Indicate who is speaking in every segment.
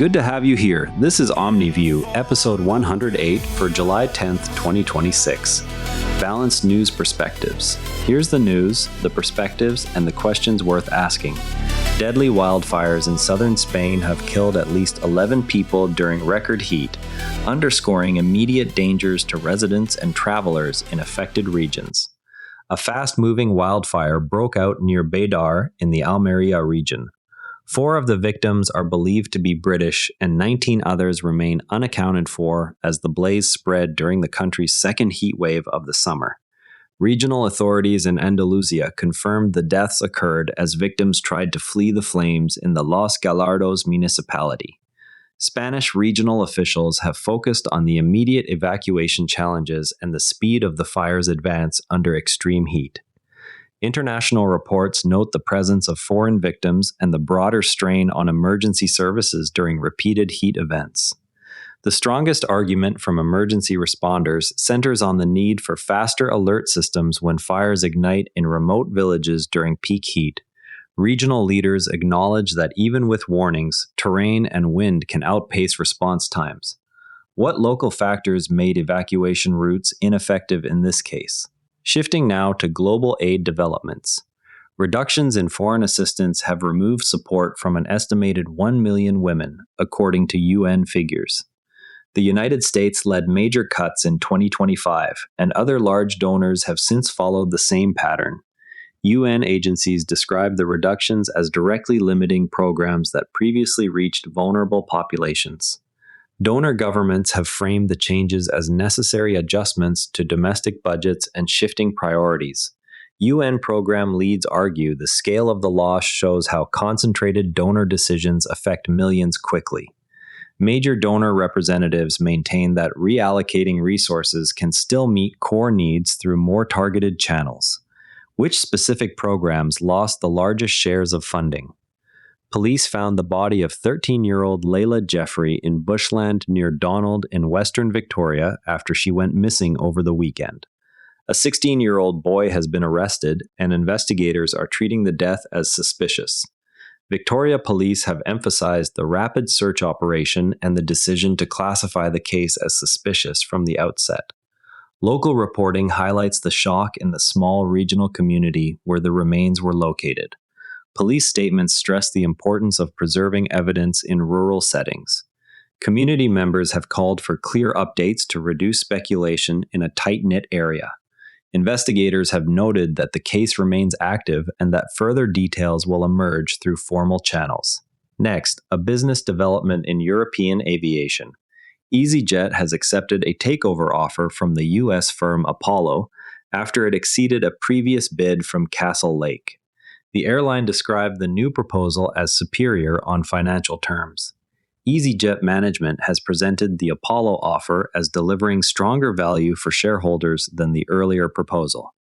Speaker 1: good to have you here. This is Omni View, episode 108 for July 10th, 2026. Balanced news perspectives. Here's the news, the perspectives, and the questions worth asking. Deadly wildfires in southern Spain have killed at least 11 people during record heat, underscoring immediate dangers to residents and travelers in affected regions. A fast-moving wildfire broke out near Bédar in the Almería region. 4 of the victims are believed to be British, and 19 others remain unaccounted for as the blaze spread during the country's second heat wave of the summer. Regional authorities in Andalusia confirmed the deaths occurred as victims tried to flee the flames in the Los Gallardos municipality. Spanish regional officials have focused on the immediate evacuation challenges and the speed of the fire's advance under extreme heat. International reports note the presence of foreign victims and the broader strain on emergency services during repeated heat events. The strongest argument from emergency responders centers on the need for faster alert systems when fires ignite in remote villages during peak heat. Regional leaders acknowledge that even with warnings, terrain and wind can outpace response times. What local factors made evacuation routes ineffective in this case? Shifting now to global aid developments. Reductions in foreign assistance have removed support from an estimated 1 million women, according to UN figures. The United States led major cuts in 2025, and other large donors have since followed the same pattern. UN agencies describe the reductions as directly limiting programs that previously reached vulnerable populations. Donor governments have framed the changes as necessary adjustments to domestic budgets and shifting priorities. UN program leads argue the scale of the loss shows how concentrated donor decisions affect millions quickly. Major donor representatives maintain that reallocating resources can still meet core needs through more targeted channels. Which specific programs lost the largest shares of funding? Police found the body of 13-year-old Layla Jeffrey in bushland near Donald in western Victoria after she went missing over the weekend. A 16-year-old boy has been arrested, and investigators are treating the death as suspicious. Victoria police have emphasized the rapid search operation and the decision to classify the case as suspicious from the outset. Local reporting highlights the shock in the small regional community where the remains were located. Police statements stress the importance of preserving evidence in rural settings. Community members have called for clear updates to reduce speculation in a tight-knit area. Investigators have noted that the case remains active and that further details will emerge through formal channels. Next, a business development in European aviation. EasyJet has accepted a takeover offer from the U.S. firm Apollo after it exceeded a previous bid from Castle Lake. The airline described the new proposal as superior on financial terms. EasyJet management has presented the Apollo offer as delivering stronger value for shareholders than the earlier proposal.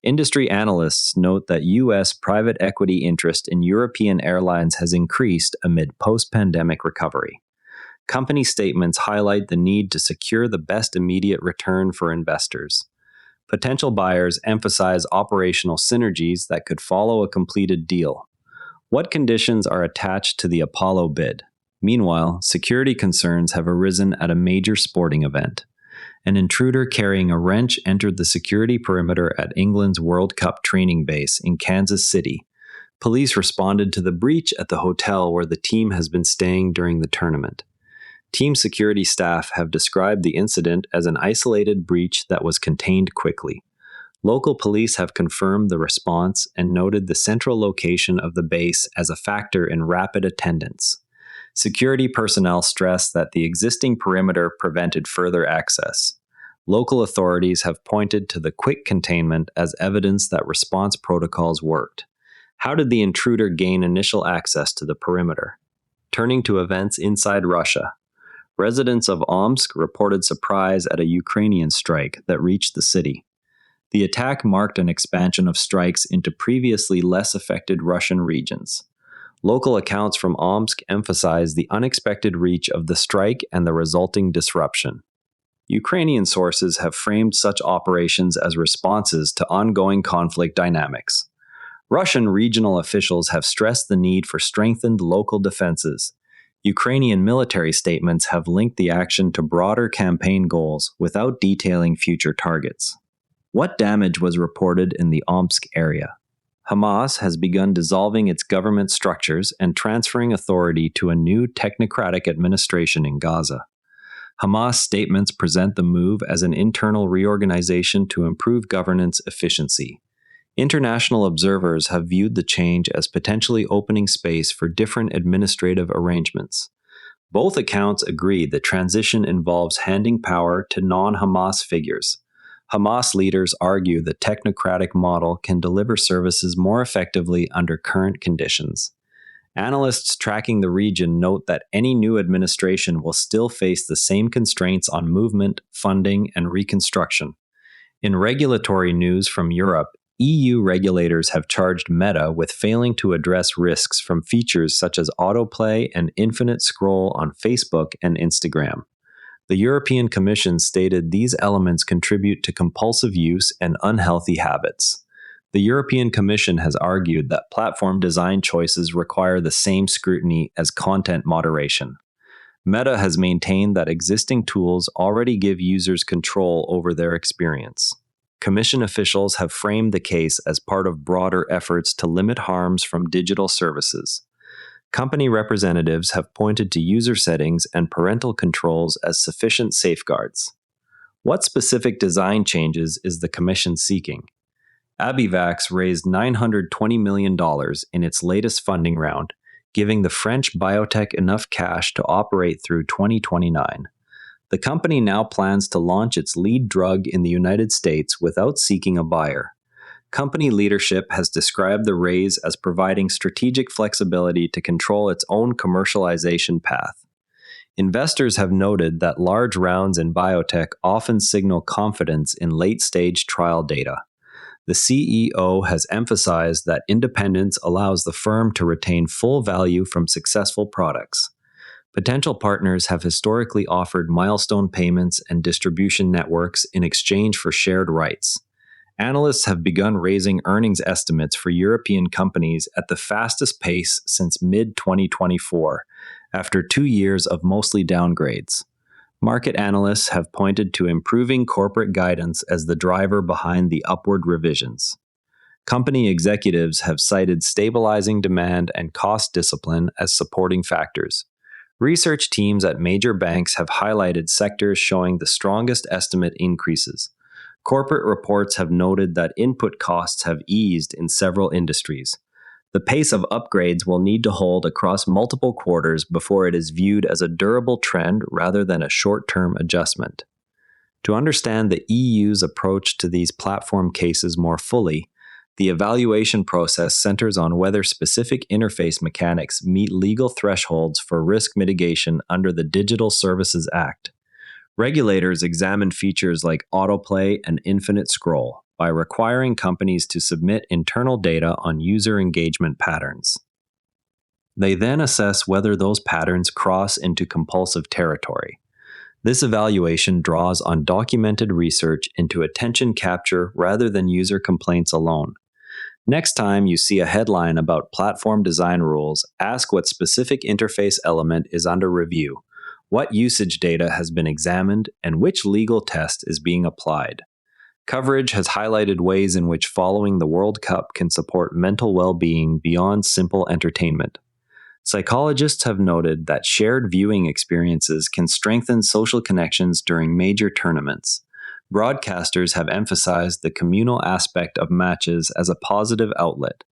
Speaker 1: Industry analysts note that U.S. private equity interest in European airlines has increased amid post-pandemic recovery. Company statements highlight the need to secure the best immediate return for investors. Potential buyers emphasize operational synergies that could follow a completed deal. What conditions are attached to the Apollo bid? Meanwhile, security concerns have arisen at a major sporting event. An intruder carrying a wrench entered the security perimeter at England's World Cup training base in Kansas City. Police responded to the breach at the hotel where the team has been staying during the tournament. Team security staff have described the incident as an isolated breach that was contained quickly. Local police have confirmed the response and noted the central location of the base as a factor in rapid attendance. Security personnel stressed that the existing perimeter prevented further access. Local authorities have pointed to the quick containment as evidence that response protocols worked. How did the intruder gain initial access to the perimeter? Turning to events inside Russia. Residents of Omsk reported surprise at a Ukrainian strike that reached the city. The attack marked an expansion of strikes into previously less affected Russian regions. Local accounts from Omsk emphasize the unexpected reach of the strike and the resulting disruption. Ukrainian sources have framed such operations as responses to ongoing conflict dynamics. Russian regional officials have stressed the need for strengthened local defenses. Ukrainian military statements have linked the action to broader campaign goals without detailing future targets. What damage was reported in the Omsk area? Hamas has begun dissolving its government structures and transferring authority to a new technocratic administration in Gaza. Hamas statements present the move as an internal reorganization to improve governance efficiency. International observers have viewed the change as potentially opening space for different administrative arrangements. Both accounts agree the transition involves handing power to non-Hamas figures. Hamas leaders argue the technocratic model can deliver services more effectively under current conditions. Analysts tracking the region note that any new administration will still face the same constraints on movement, funding, and reconstruction. In regulatory news from Europe, EU regulators have charged Meta with failing to address risks from features such as autoplay and infinite scroll on Facebook and Instagram. The European Commission stated these elements contribute to compulsive use and unhealthy habits. The European Commission has argued that platform design choices require the same scrutiny as content moderation. Meta has maintained that existing tools already give users control over their experience. Commission officials have framed the case as part of broader efforts to limit harms from digital services. Company representatives have pointed to user settings and parental controls as sufficient safeguards. What specific design changes is the Commission seeking? Abivax raised $920 million in its latest funding round, giving the French biotech enough cash to operate through 2029. The company now plans to launch its lead drug in the United States without seeking a buyer. Company leadership has described the raise as providing strategic flexibility to control its own commercialization path. Investors have noted that large rounds in biotech often signal confidence in late-stage trial data. The CEO has emphasized that independence allows the firm to retain full value from successful products. Potential partners have historically offered milestone payments and distribution networks in exchange for shared rights. Analysts have begun raising earnings estimates for European companies at the fastest pace since mid-2024, after 2 years of mostly downgrades. Market analysts have pointed to improving corporate guidance as the driver behind the upward revisions. Company executives have cited stabilizing demand and cost discipline as supporting factors. Research teams at major banks have highlighted sectors showing the strongest estimate increases. Corporate reports have noted that input costs have eased in several industries. The pace of upgrades will need to hold across multiple quarters before it is viewed as a durable trend rather than a short-term adjustment. To understand the EU's approach to these platform cases more fully, the evaluation process centers on whether specific interface mechanics meet legal thresholds for risk mitigation under the Digital Services Act. Regulators examine features like autoplay and infinite scroll by requiring companies to submit internal data on user engagement patterns. They then assess whether those patterns cross into compulsive territory. This evaluation draws on documented research into attention capture rather than user complaints alone. Next time you see a headline about platform design rules, ask what specific interface element is under review, what usage data has been examined, and which legal test is being applied. Coverage has highlighted ways in which following the World Cup can support mental well-being beyond simple entertainment. Psychologists have noted that shared viewing experiences can strengthen social connections during major tournaments. Broadcasters have emphasized the communal aspect of matches as a positive outlet.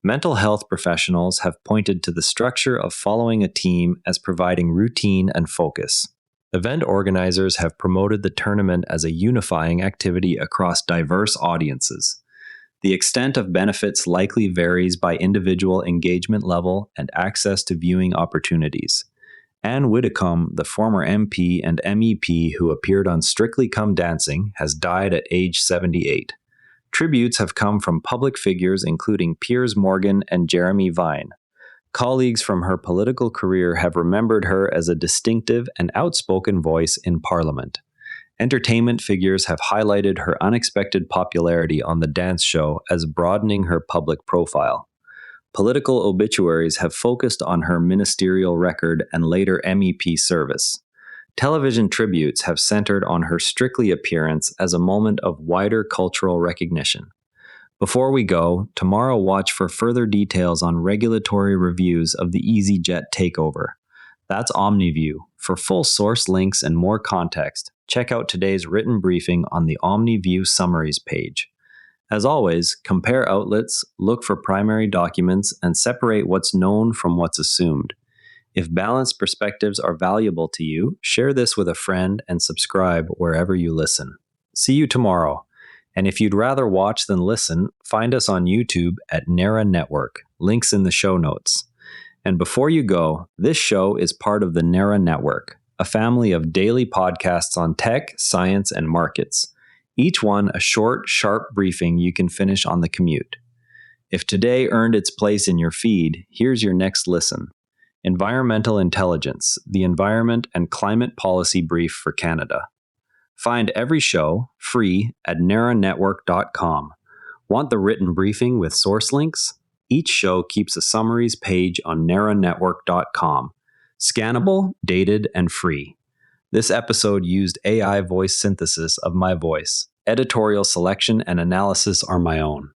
Speaker 1: Mental health professionals have pointed to the structure of following a team as providing routine and focus. Event organizers have promoted the tournament as a unifying activity across diverse audiences. The extent of benefits likely varies by individual engagement level and access to viewing opportunities. Anne Widdecombe, the former MP and MEP who appeared on Strictly Come Dancing, has died at age 78. Tributes have come from public figures including Piers Morgan and Jeremy Vine. Colleagues from her political career have remembered her as a distinctive and outspoken voice in Parliament. Entertainment figures have highlighted her unexpected popularity on The Dance Show as broadening her public profile. Political obituaries have focused on her ministerial record and later MEP service. Television tributes have centered on her Strictly appearance as a moment of wider cultural recognition. Before we go, tomorrow watch for further details on regulatory reviews of the EasyJet takeover. That's OmniView. For full source links and more context, check out today's written briefing on the OmniView Summaries page. As always, compare outlets, look for primary documents, and separate what's known from what's assumed. If balanced perspectives are valuable to you, share this with a friend and subscribe wherever you listen. See you tomorrow. And if you'd rather watch than listen, find us on YouTube at NARA Network. Links in the show notes. And before you go, this show is part of the NARA Network, a family of daily podcasts on tech, science, and markets. Each one a short, sharp briefing you can finish on the commute. If today earned its place in your feed, here's your next listen. Environmental Intelligence, the Environment and Climate Policy Brief for Canada. Find every show, free, at naranetwork.com. Want the written briefing with source links? Each show keeps a summaries page on naranetwork.com. Scannable, dated, and free. This episode used AI voice synthesis of my voice. Editorial selection and analysis are my own.